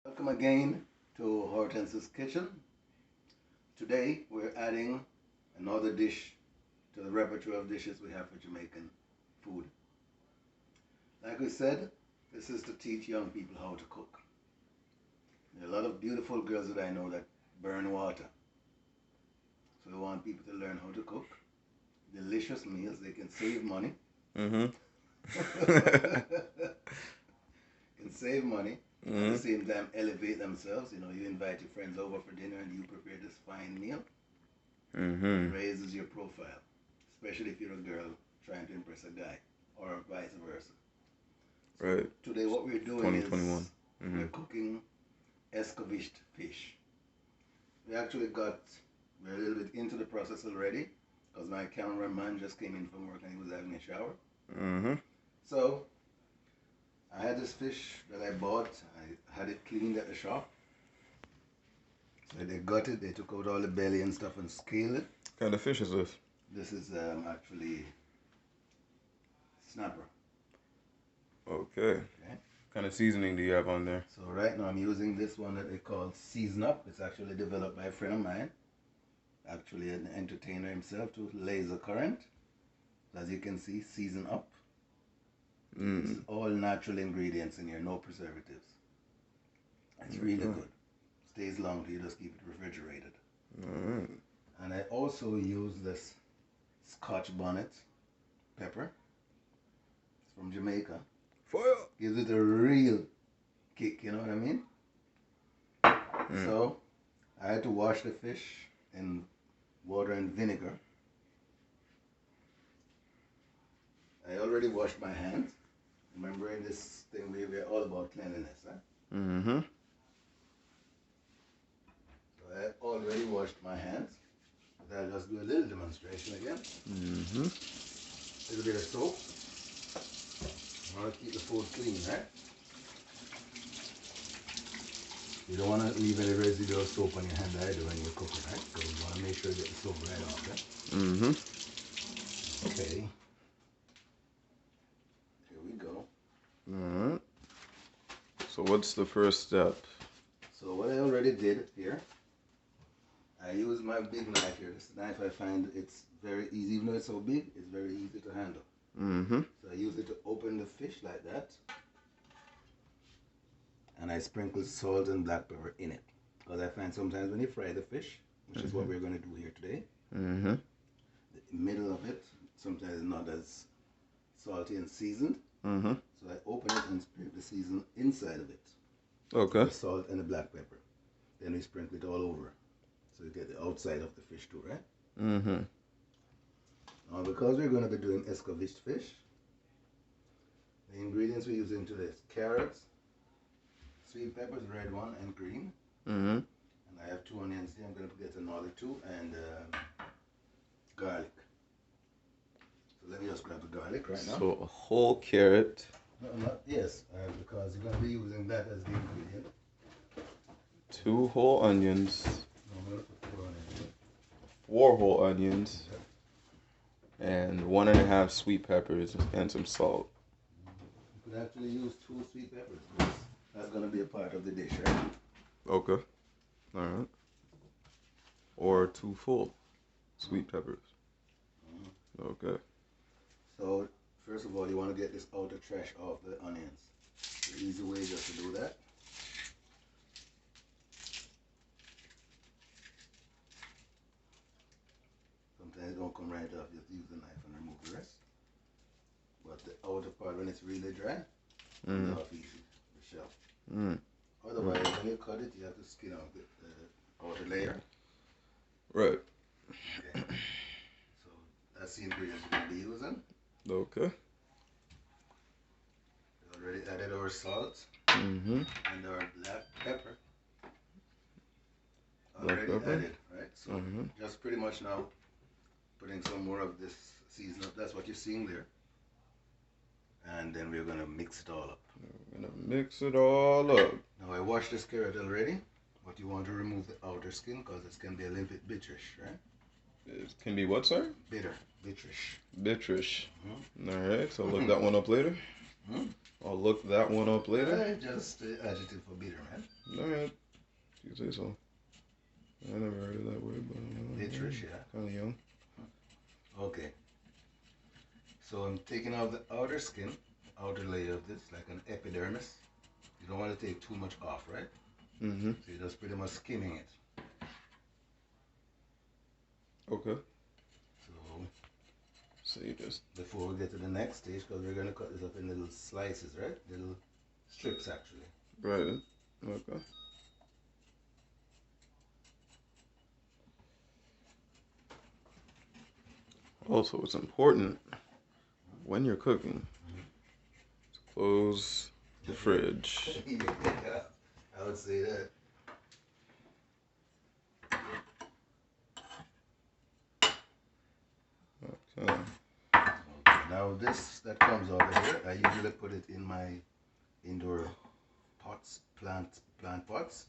Welcome again to Hortense's Kitchen. Today we're adding another dish to the repertoire of dishes we have for Jamaican food. Like we said, this is to teach young people how to cook. There are a lot of beautiful girls that I know that burn water. So we want people to learn how to cook delicious meals. They can save money. Mm-hmm. Can save money. At the same time, elevate themselves. You invite your friends over for dinner and you prepare this fine meal. It raises your profile, especially if you're a girl trying to impress a guy, or vice versa. So Right. today, what we're doing 2021. is we're cooking Escoviched fish. We're a little bit into the process already because my cameraman just came in from work and he was having a shower. So I had this fish that I bought. I had it cleaned at the shop. So they got it. They took out all the belly and stuff and scaled it. What kind of fish is this? This is actually snapper. Okay. What kind of seasoning do you have on there? So right now I'm using this one that they call Season Up. It's actually developed by a friend of mine, actually an entertainer himself, to Laser Current. As you can see, Season Up. It's all natural ingredients in here, no preservatives. It's really good. Stays long till you just keep it refrigerated. And I also use this Scotch bonnet pepper. It's from Jamaica. Fire! Gives it a real kick, you know what I mean? So I had to wash the fish in water and vinegar. I already washed my hands. Remember, in this thing we're all about cleanliness, huh? So I already washed my hands. But I'll just do a little demonstration again. A little bit of soap. I want to keep the food clean, right? You don't want to leave any residual soap on your hand either when you're cooking, right? So you want to make sure you get the soap right off, right? Okay. Here we go. Alright. So what's the first step? So what I already did here, I use my big knife here. This knife, I find it's very easy, even though it's so big, it's very easy to handle. So I use it to open the fish like that. And I sprinkle salt and black pepper in it. Because I find sometimes when you fry the fish, which is what we're going to do here today, the middle of it sometimes is not as salty and seasoned. So I open it and sprinkle the season inside of it. Okay. The salt and the black pepper. Then we sprinkle it all over. So you get the outside of the fish too, right? Now because we're going to be doing escoviched fish, the ingredients we're using today is carrots, sweet peppers, red one and green. And I have 2 onions here. I'm going to get another 2 and garlic. So let me just grab the garlic right now. So a whole carrot. Yes, because you're going to be using that as the ingredient. 2 whole onions. I'm going to put 4 onions. 4 whole onions. And 1.5 sweet peppers and some salt. You could actually use 2 sweet peppers because that's going to be a part of the dish, right? Okay. Alright. Or 2 full sweet peppers. Okay. So, first of all, you want to get this outer trash off the onions. The easy way just to do that. Sometimes it don't come right off, just use the knife and remove the rest. But the outer part, when it's really dry, comes off easy, the shell. Otherwise, when you cut it, you have to skin off the outer layer. Right. Okay. So, that's the ingredients we're going to be using. Okay. We already added our salt and our black pepper. Already added, right? So just pretty much now putting some more of this season up. That's what you're seeing there. And then we're gonna mix it all up. We're gonna mix it all up. Now I washed this carrot already, but you want to remove the outer skin because it can be a little bit bitterish, right? It can be what, sir? Bitterish. Bitterish. Alright, so look that one up later. I'll look that one up later. Just adjective for bitter, man. say so. I never heard of that word, but Licorice, yeah. kind of young. Okay. So I'm taking off the outer skin, outer layer of this, like an epidermis. You don't want to take too much off, right? Mm-hmm. So you're just pretty much skimming it. Okay. So you just before we get to the next stage, because we're going to cut this up in little slices, right? Little strips, actually. right. Okay. Also, it's important when you're cooking to close the fridge. Yeah, I would say that. Okay. Now this that comes out of here, I usually put it in my indoor pots, plant pots.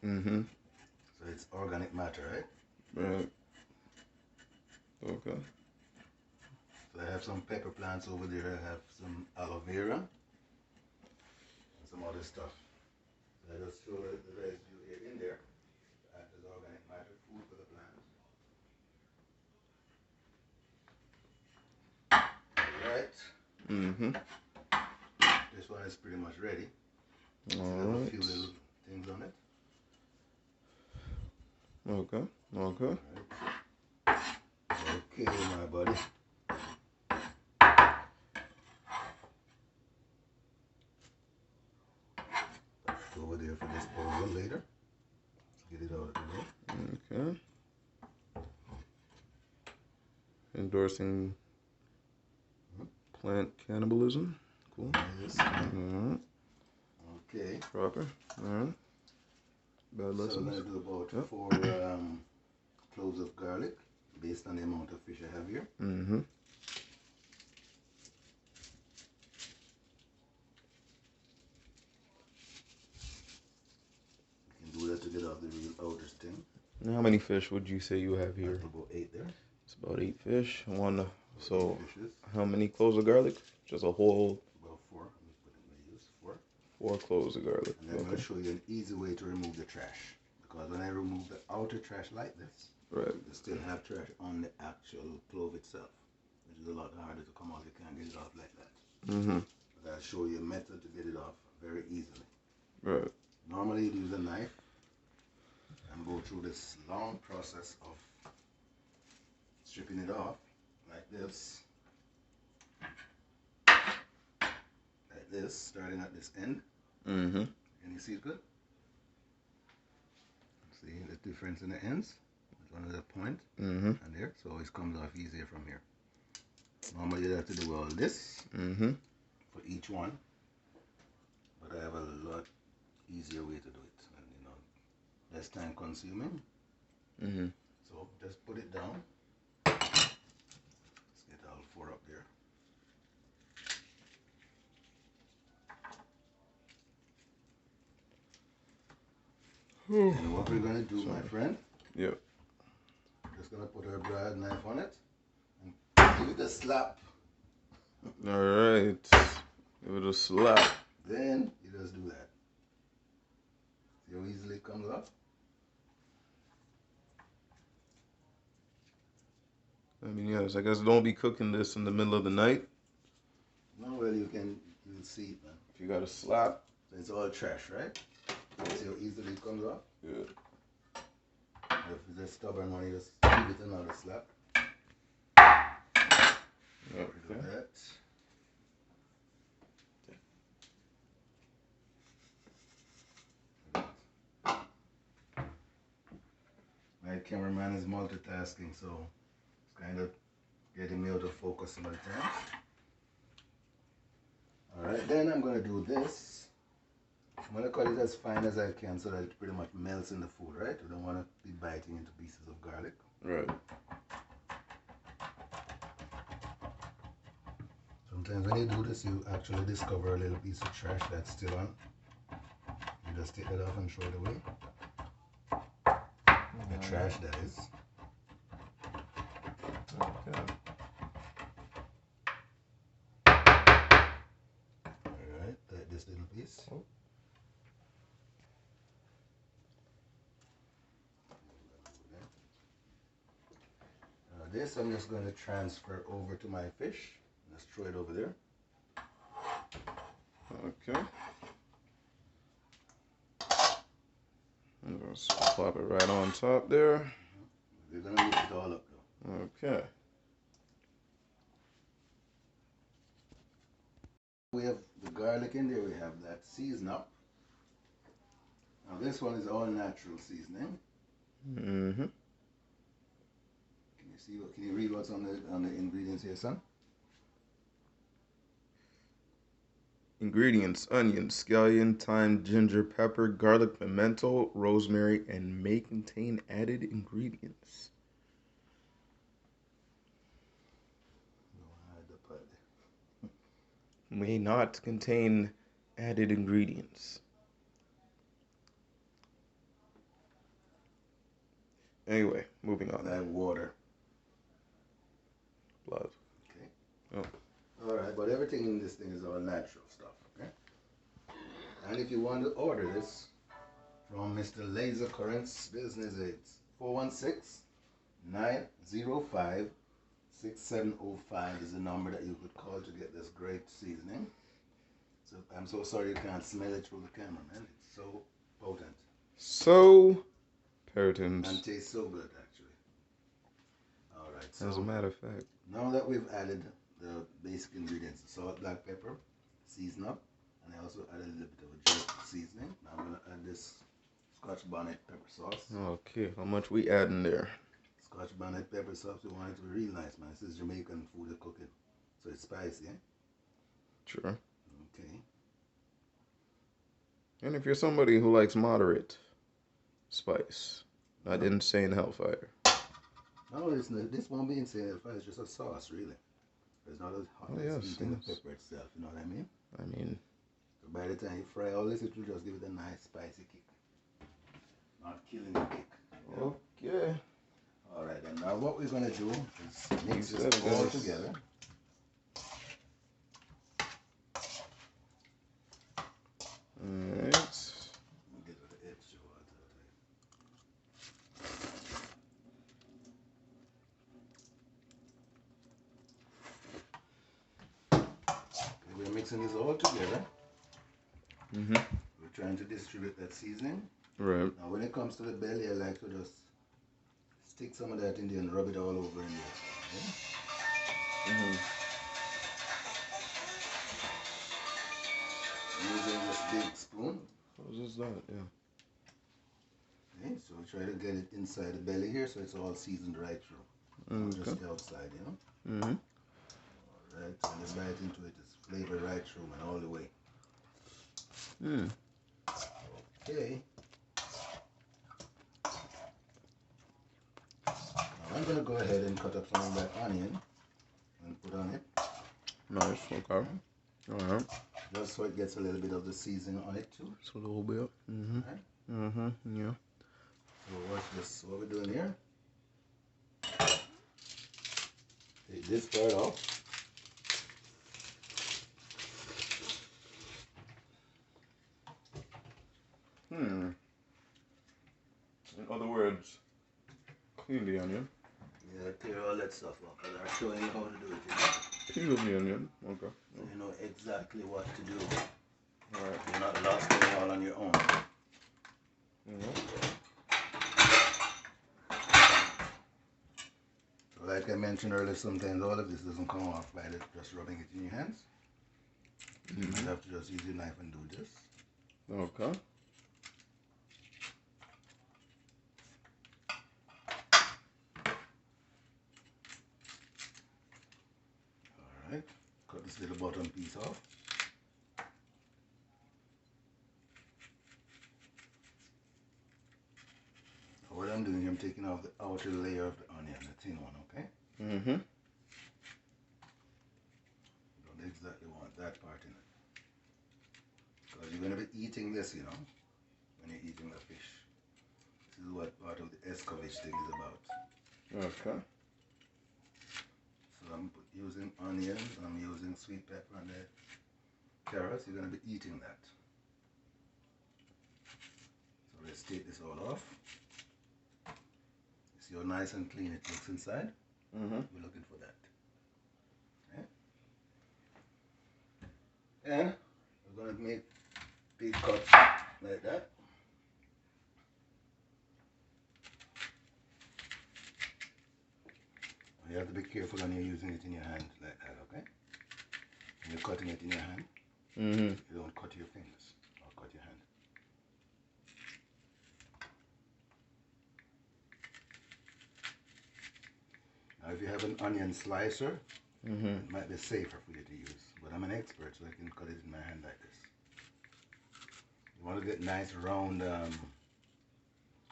Mm-hmm. So it's organic matter, right? Right. Okay. So I have some pepper plants over there. I have some aloe vera and some other stuff. So I just throw the residue here in there to act as organic matter, food for the plant. Alright. Mm-hmm. This one is pretty much ready. All Still have a right. few little things on it. Okay. Okay. Right. Okay, my buddy. Over there for disposal later. Let's get it out of the way. Okay. Endorsing plant cannibalism. Cool. Yes. All right. Okay. Proper. All right. Bad So I'm lessons. going to do about Yep. 4 cloves of garlic based on the amount of fish I have here. Mm-hmm. You can do that to get off the real outer skin. How many fish would you say you have here? That's about 8 there. It's about 8 fish. One. So, 8 fishes. how many cloves of garlic? Just a whole About 4. Let me put it in my use. 4. 4 cloves of garlic. And then I'm going to show you an easy way to remove the trash. Because when I remove the outer trash like this, Right. you still have trash on the actual clove itself, which is a lot harder to come off. You can't get it off like that. Mm-hmm. But I'll show you a method to get it off very easily. Right. Normally you'd use a knife and go through this long process of stripping it off like this. Like this, starting at this end. Mm-hmm. Can you see it good? See the difference in the ends? There's one at the point Mm-hmm. and there, so it comes off easier from here. Normally you have to do all this Mm-hmm. for each one, but I have a lot easier way to do it, and less time consuming. Mm-hmm. So just put it down. Let's get all 4 up there. And what we're gonna do, my friend, Yep. just gonna put our broad knife on it and give it a slap. All right. Give it a slap. Then you just do that. See how easily it comes off? I mean, yes. I guess don't be cooking this in the middle of the night. No, well, you'll see it, man. If you got a slap. So it's all trash, right? See how easily it comes off? Good. If it's a stubborn one, you just give it another slap. Okay. Do that. My cameraman is multitasking, so it's kind of getting me out of focus some of the time. Alright, then I'm going to do this. I'm going to cut it as fine as I can so that it pretty much melts in the food, right? We don't want to be biting into pieces of garlic. Right. Sometimes when you do this, you actually discover a little piece of trash that's still on. You just take that off and throw it away. The trash, that is. Okay. Alright, take this little piece. Oh. this I'm just going to transfer over to my fish. Let's throw it over there. Okay. Just plop it right on top there. We're going to mix it all up though. Okay. We have the garlic in there. We have that season up. Now this one is all natural seasoning. Mm-hmm. Can you see what? Can you read what's on the ingredients here, son? Ingredients: onion, scallion, thyme, ginger, pepper, garlic, pimento, rosemary, and may contain added ingredients. May not contain added ingredients. Anyway, moving on. Like water. Blood. Okay. Oh. All right, but everything in this thing is all natural stuff. Okay. And if you want to order this from Mr. Laser Current's business, it's 416-905-6705 is the number that you could call to get this great seasoning. So I'm so sorry you can't smell it through the camera, man. It's so potent. So potent. And tastes so good, actually. All right. So as a matter of fact, now that we've added the basic ingredients, salt, black pepper, season up, and I also added a little bit of a jerk seasoning. Now I'm going to add this Scotch bonnet pepper sauce. Okay, how much we adding there? Scotch bonnet pepper sauce, we want it to be real nice, man. This is Jamaican food we're cooking. So it's spicy, eh? Sure. Okay. And if you're somebody who likes moderate spice, I didn't say in hellfire. No, this won't be insane hellfire. It's just a sauce, really. It's not as hot as eating the pepper itself, you know what I mean? I mean... So by the time you fry all this, it will just give it a nice spicy kick. Not killing the kick. You know? Okay. Alright, and now what we're going to do is mix this all together. Alright. Get the extra water. Okay, we're mixing this all together. Mm-hmm. We're trying to distribute that seasoning. Right. Now when it comes to the belly, I like to just stick some of that in there and rub it all over in there. Okay? Mm-hmm. Using this big spoon. What is that? Yeah. Okay, so we try to get it inside the belly here so it's all seasoned right through. Not just the outside, you know? Mm-hmm. Alright, so you bite into it, it's flavor right through and all the way. Mm. Okay. Now I'm going to go ahead and cut up some of that onion and put on it. Nice, okay. Alright. Just so it gets a little bit of the seasoning on it too. Just a little bit. Mm-hmm. Right? Mm-hmm, yeah. So watch this, what we're doing here. Take this part off. In other words, clean the onion. Yeah, clear all that stuff off because I'm showing you how to do it. You know? Peel the onion. Okay. So you know exactly what to do. Alright. You're not lost in it all on your own. So like I mentioned earlier, sometimes all of this doesn't come off by just rubbing it in your hands. You might have to just use your knife and do this. Okay. Alright, cut this little bottom piece off. What I'm doing here, I'm taking off the outer layer of the onion, the thin one, okay? Mm-hmm. Don't exactly want that part in it. Because you're going to be eating this, you know, when you're eating the fish. This is what part of the Escoviched thing is about. Okay. So I'm using onions, I'm using sweet pepper and the carrots. You're going to be eating that. So let's take this all off. See how nice and clean it looks inside? We're looking for that. Okay? And we're going to make big cuts like that. You have to be careful when you're using it in your hand like that, okay? When you're cutting it in your hand, you don't cut your fingers or cut your hand. Now if you have an onion slicer, it might be safer for you to use. But I'm an expert, so I can cut it in my hand like this. You want to get nice round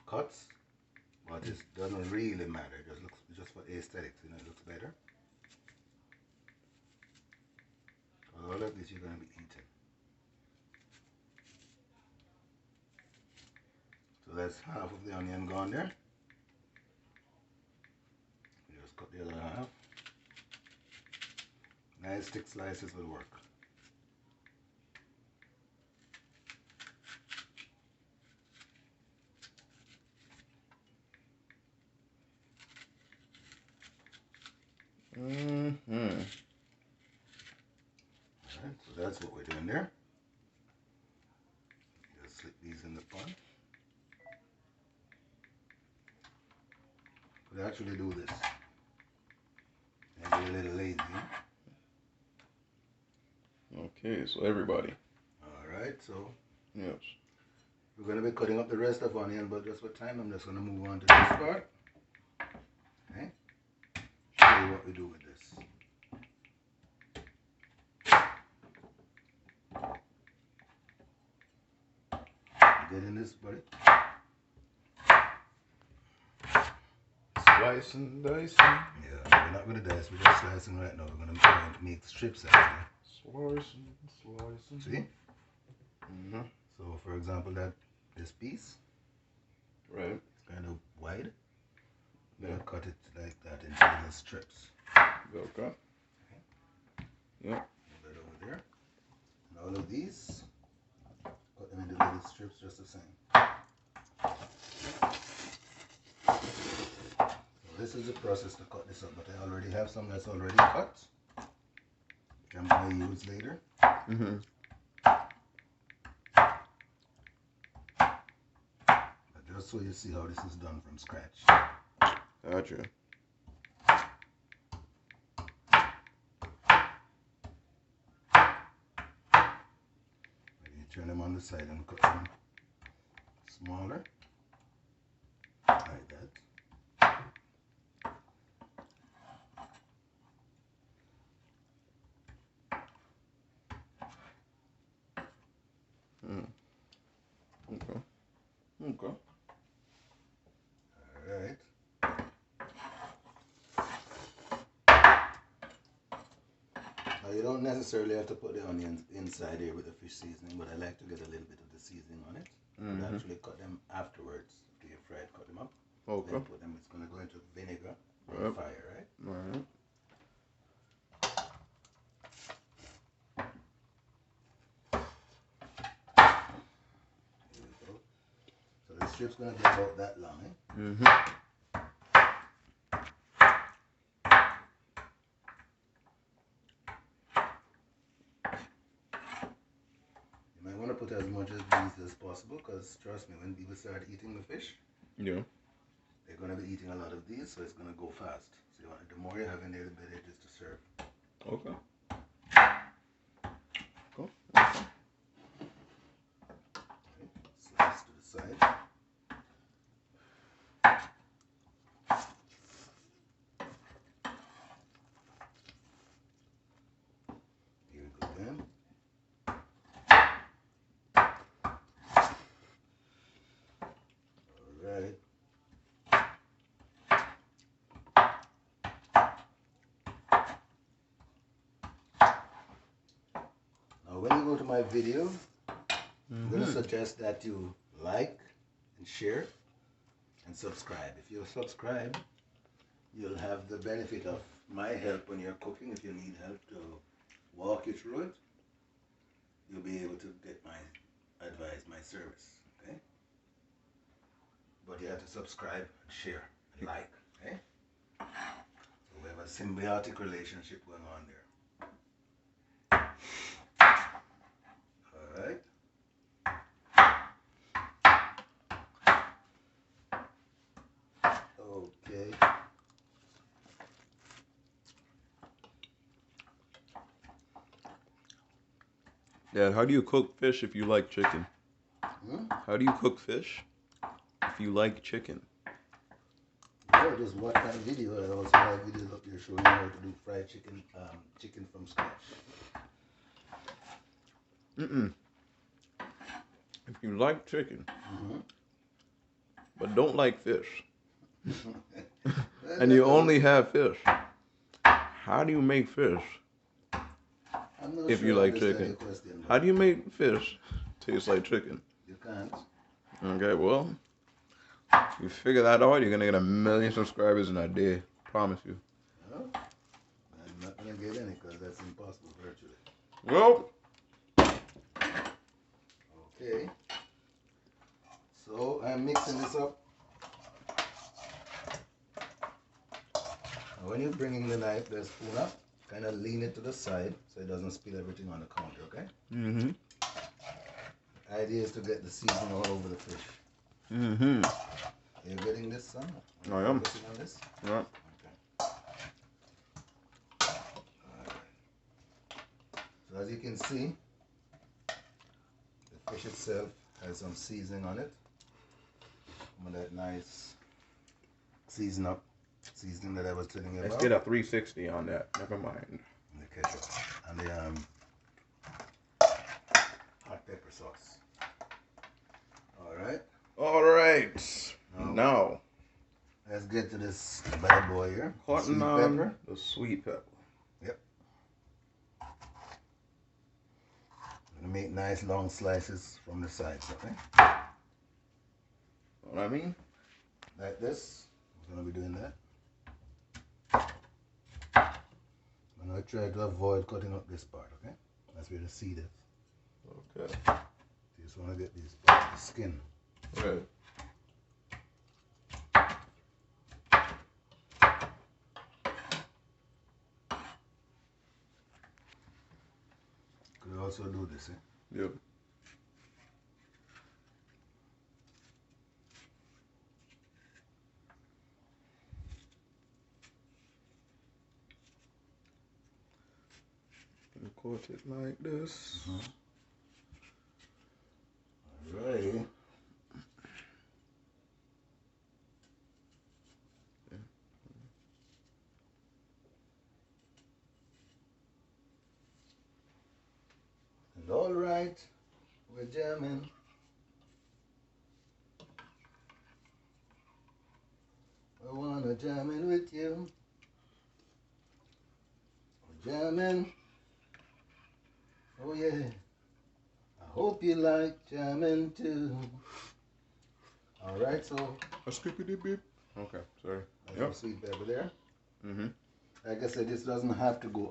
cuts, but it doesn't really matter. It just looks just for aesthetics, you know, it looks better. All of this you're going to be eating. So that's half of the onion gone there. You just cut the other half. Nice thick slices will work. Alright, so that's what we're doing there. Just slip these in the pan. Could actually do this. And be a little lazy. Okay, so everybody. Alright, so Yes. we're going to be cutting up the rest of onion, but just for time I'm just going to move on to this part. Okay? Show you what we do with this. You getting this, buddy? Slicing, dicing. Yeah, we're not going to dice, we're just slicing right now. We're going to make strips actually. Slicing. See? So for example, this piece, Right. it's kind of wide. We're going to cut it like that into little strips. Okay. Yep. Move that over there. And all of these, cut them into little strips just the same. So this is the process to cut this up, but I already have some that's already cut. I'm going to use later. But just so you see how this is done from scratch. Gotcha. You turn them on the side and cut them smaller. Like that. Okay. Okay. Alright. Now you don't necessarily have to put the onions inside here with the fish seasoning, but I like to get a little bit of the seasoning on it. And actually cut them afterwards. After you're fried, cut them up. Okay. Then put them, it's going to go into vinegar on fire, right? Alright. Here we go. So the strip's going to be about that long, eh? You might want to put as much of these as possible, because trust me, when people start eating the fish, Yeah. they're going to be eating a lot of these, so it's going to go fast. So you want, the more you have in there, the better it is to serve. Okay. Cool. Slice to the side. Here we go then. Alright. Now when you go to my video, I'm going to suggest that you like and share and subscribe. If you subscribe, you'll have the benefit of my help when you're cooking. If you need help to walk you through it, you'll be able to get my advice, my service, okay? But you have to subscribe and share and like, okay? So a symbiotic relationship going on there. All right. Okay. Dad, how do you cook fish if you like chicken? Hmm? How do you cook fish if you like chicken? Oh, just watch that video. I also have videos up there showing you how to do fried chicken, chicken from scratch. If you like chicken, Mm-hmm. but don't like fish, Well, and you only have fish, how do you make fish I'm not if sure you I like understand chicken? your question, How do you make fish taste like chicken? you can't. Okay, well, if you figure that out, you're gonna get 1,000,000 subscribers in a day. Promise you. Well, I'm not gonna get any because that's impossible virtually. Well, Okay. So I'm mixing this up. Now when you're bringing the knife, the spoon up, kind of lean it to the side so it doesn't spill everything on the counter, okay? mm-hmm. The idea is to get the seasoning all over the fish. Mm-hmm. Are you getting this, son? I am. Focusing on this? Yeah. Okay. Alright. So as you can see, the fish itself has some seasoning on it. Some of that nice seasoning that I was telling you Let's about. get a 360 on that. Never mind. And the ketchup and the hot pepper sauce. Alright. Alright. Now, Let's get to this bad boy here. cutting Sweet on pepper. the sweet pepper. Yep. Gonna make nice long slices from the sides, okay? Know what I mean? Like this. We're gonna be doing that. I'm gonna try to avoid cutting up this part, okay? That's where the seed is. Okay. You just wanna get this part, the skin. Right. Could also do this, eh? Yep. Cut it like this. Alrighty. And alright, we're jamming. I wanna jam in with you. We're jamming. Oh yeah. I hope you like jamming too. Alright, so A skippity beep. Okay, sorry. that's some sweet pepper there. Mm-hmm. Like I said, this doesn't have to go